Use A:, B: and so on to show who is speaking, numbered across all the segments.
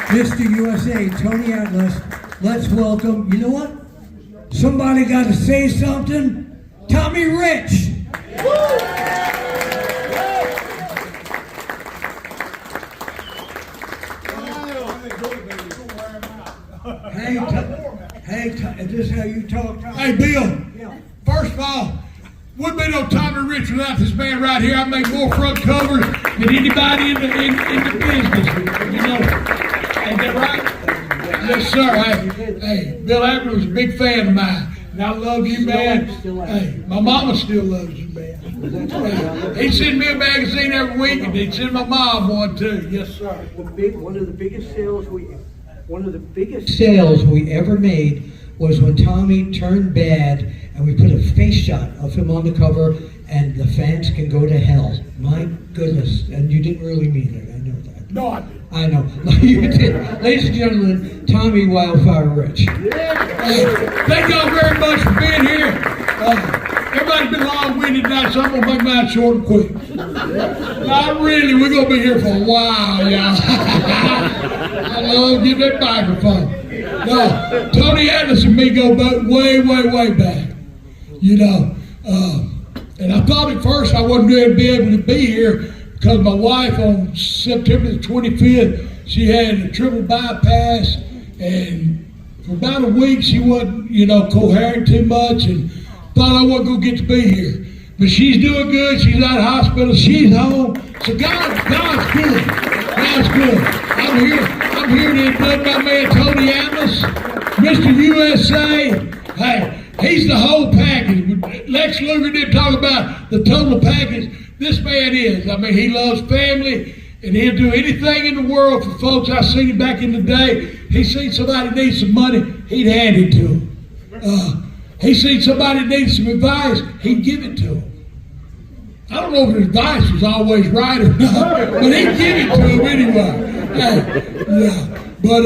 A: Mr. USA, Tony Atlas. Let's welcome, you know what? Somebody got to say something. Tommy Rich. Hey, is this how you talk?
B: Hey, Bill.
A: Yeah.
B: First of all, wouldn't be no Tommy Rich without this man right here. I make more front covers than anybody in the business. You know, ain't that right? Yes, sir. Hey, Bill Abner was a big fan of mine, and I love you, man. Hey, my mama still loves you, man. Hey, he'd send me a magazine every week, and he'd send my mom one too. Yes, sir.
A: One of the biggest sales we ever made was when Tommy turned bad, and we put a face shot of him on the cover, and the fans can go to hell. My goodness, and you didn't really mean it. I know that.
B: No, I didn't.
A: I know. You did. Ladies and gentlemen, Tommy Wildfire Rich.
B: Thank y'all very much for being here. Everybody's been long-winded tonight, so I'm going to make mine short and quick. Not really. We're going to be here for a while, y'all. I love getting that microphone. No, Tony Atlas and me go back way back. You know, and I thought at first I wasn't going to be able to be here because my wife on September the 25th, she had a triple bypass, and for about a week she wasn't, coherent too much, and thought I wasn't going to get to be here. But she's doing good. She's out of hospital. She's home. So God's good. God's good. I'm here to induct my man Tony Atlas, Mr. USA. Hey, he's the whole package. Lex Luger didn't talk about the total package. This man is. I mean, he loves family, and he'll do anything in the world for folks. I seen him back in the day. He seen somebody needs some money, he'd hand it to him. He seen somebody needs some advice, he'd give it to him. I don't know if his advice was always right or not, but he'd give it to him anyway. Hey, yeah. But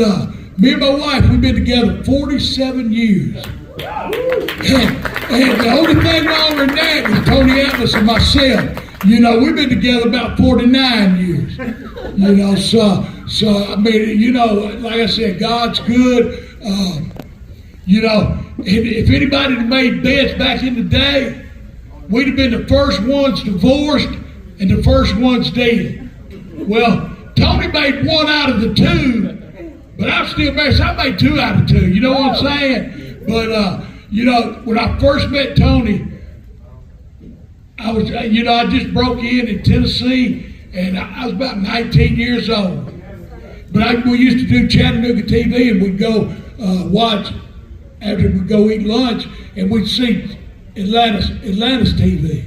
B: me and my wife, we've been together 47 years. And the only thing wrong with that is Tony Atlas and myself. We've been together about 49 years. So I mean, like I said, God's good. If anybody had made bets back in the day, we'd have been the first ones divorced and the first ones dead. Well, Tony made one out of the two, but I'm still married, so I made two out of two. You know what I'm saying? But, when I first met Tony, I just broke in Tennessee, and I was about 19 years old. But we used to do Chattanooga TV, and we'd go watch after we'd go eat lunch, and we'd see Atlanta's TV.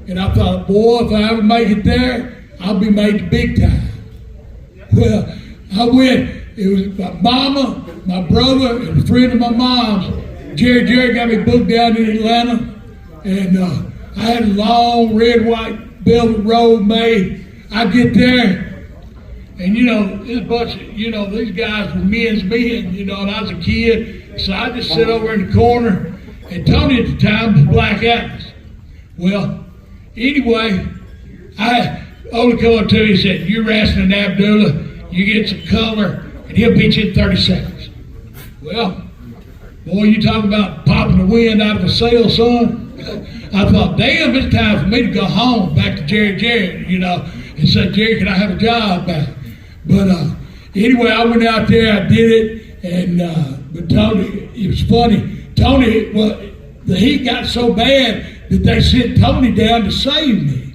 B: And I thought, boy, if I ever make it there, I'll be made big time. Well, I went. It was my mama, my brother, and a friend of my mom's. Jerry got me booked down in Atlanta, and I had a long red, white velvet robe made. I get there, and this bunch of, these guys were men's men, and I was a kid, so I just sit over in the corner, and Tony at the time was Black Atlas. Well, anyway, I only come up to me and said, "You're wrestling Abdullah, you get some color, and he'll beat you in 30 seconds. Well, boy, you talk about popping the wind out of a sail, son. I thought, damn, it's time for me to go home, back to Jerry, and say, Jerry, can I have a job back? But anyway, I went out there, I did it, and but Tony, it was funny. Tony, the heat got so bad that they sent Tony down to save me.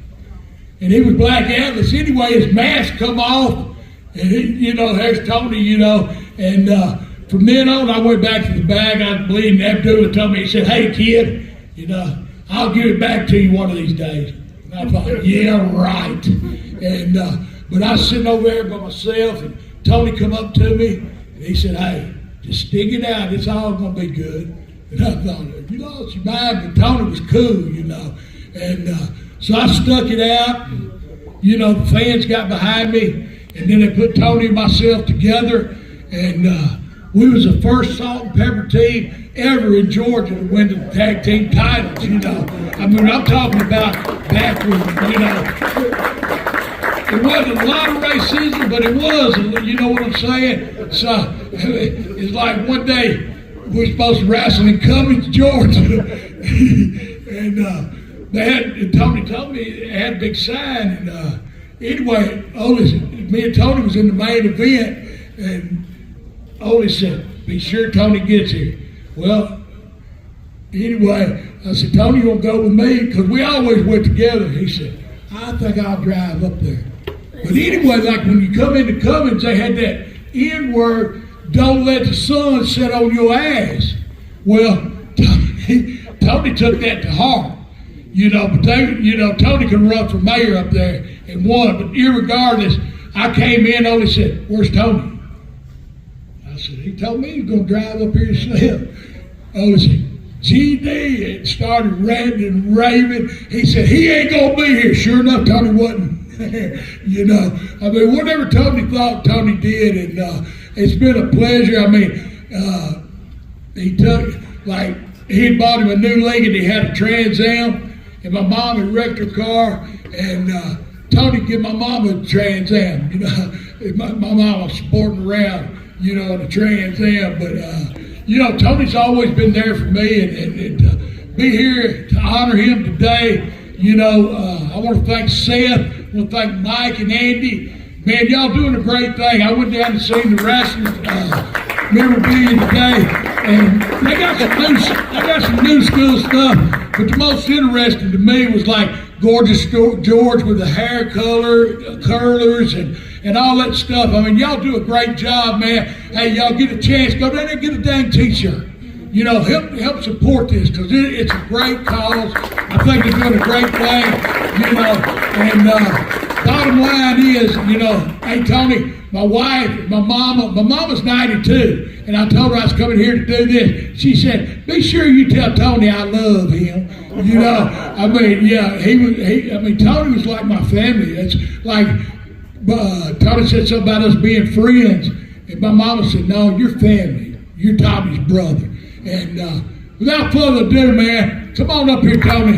B: And he was Black Atlas. Anyway, his mask come off, and there's Tony, and from then on, I went back to the bag. I was bleeding. Abdullah told me, he said, "Hey, kid, I'll give it back to you one of these days." And I thought, yeah, right. And but I was sitting over there by myself, and Tony come up to me, and he said, "Hey, just stick it out. It's all going to be good." And I thought, you lost your mind, but Tony was cool, And so I stuck it out. And, the fans got behind me, and then they put Tony and myself together, and we was the first salt and pepper team ever in Georgia to win the tag team titles, I mean, I'm talking about back when, it wasn't a lot of racism, but it was. You know what I'm saying? So it's like one day we're supposed to wrestle in Cummings, Georgia, and Tony told me it had a big sign. And anyway, me and Tony was in the main event, and Ole said, "Be sure Tony gets here." Well, anyway, I said, "Tony, you gonna go with me?" Because we always went together. He said, "I think I'll drive up there." But anyway, like when you come into Cummins, they had that N word, "Don't let the sun set on your ass." Well, Tony took that to heart. But Tony could run for mayor up there and won. But irregardless, I came in, Ole said, "Where's Tony?" I said, "He told me he's going to drive up here himself." Ole said, "GD," and started ranting and raving. He said, "He ain't going to be here." Sure enough, Tony wasn't. Whatever Tony thought, Tony did. And it's been a pleasure. He had bought him a new Lincoln. He had a Trans Am. And my mom had wrecked her car, and Tony gave my mom a Trans Am. My mom was sporting around, in a Trans Am. But Tony's always been there for me, and to be here to honor him today. I want to thank Seth. I want to thank Mike and Andy. Man, y'all doing a great thing. I went down and seen the wrestling memorabilia today, and they got some new school stuff. But the most interesting to me was like Gorgeous George with the hair curlers and all that stuff. Y'all do a great job, man. Hey, y'all get a chance, go down there and get a dang t-shirt. Help support this, because it's a great cause. I think they're doing a great thing, and bottom line is, hey, Tony, my mama's 92. And I told her I was coming here to do this. She said, "Be sure you tell Tony I love him." Tony was like my family. It's like, Tony said something about us being friends. And my mama said, "No, you're family. You're Tommy's brother." And without further ado, man, come on up here, Tony.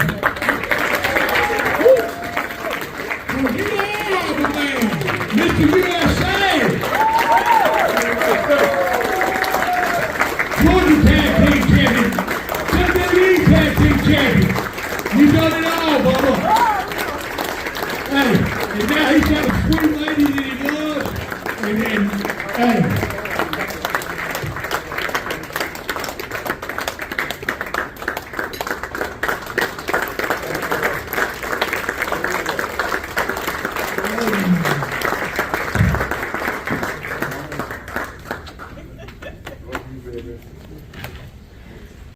B: Mr. USA! Georgia Tag Team Champion, WWE Tag Team Champion. You done it all, Bubba. Hey, and now he's got a sweet lady that he loves. And hey.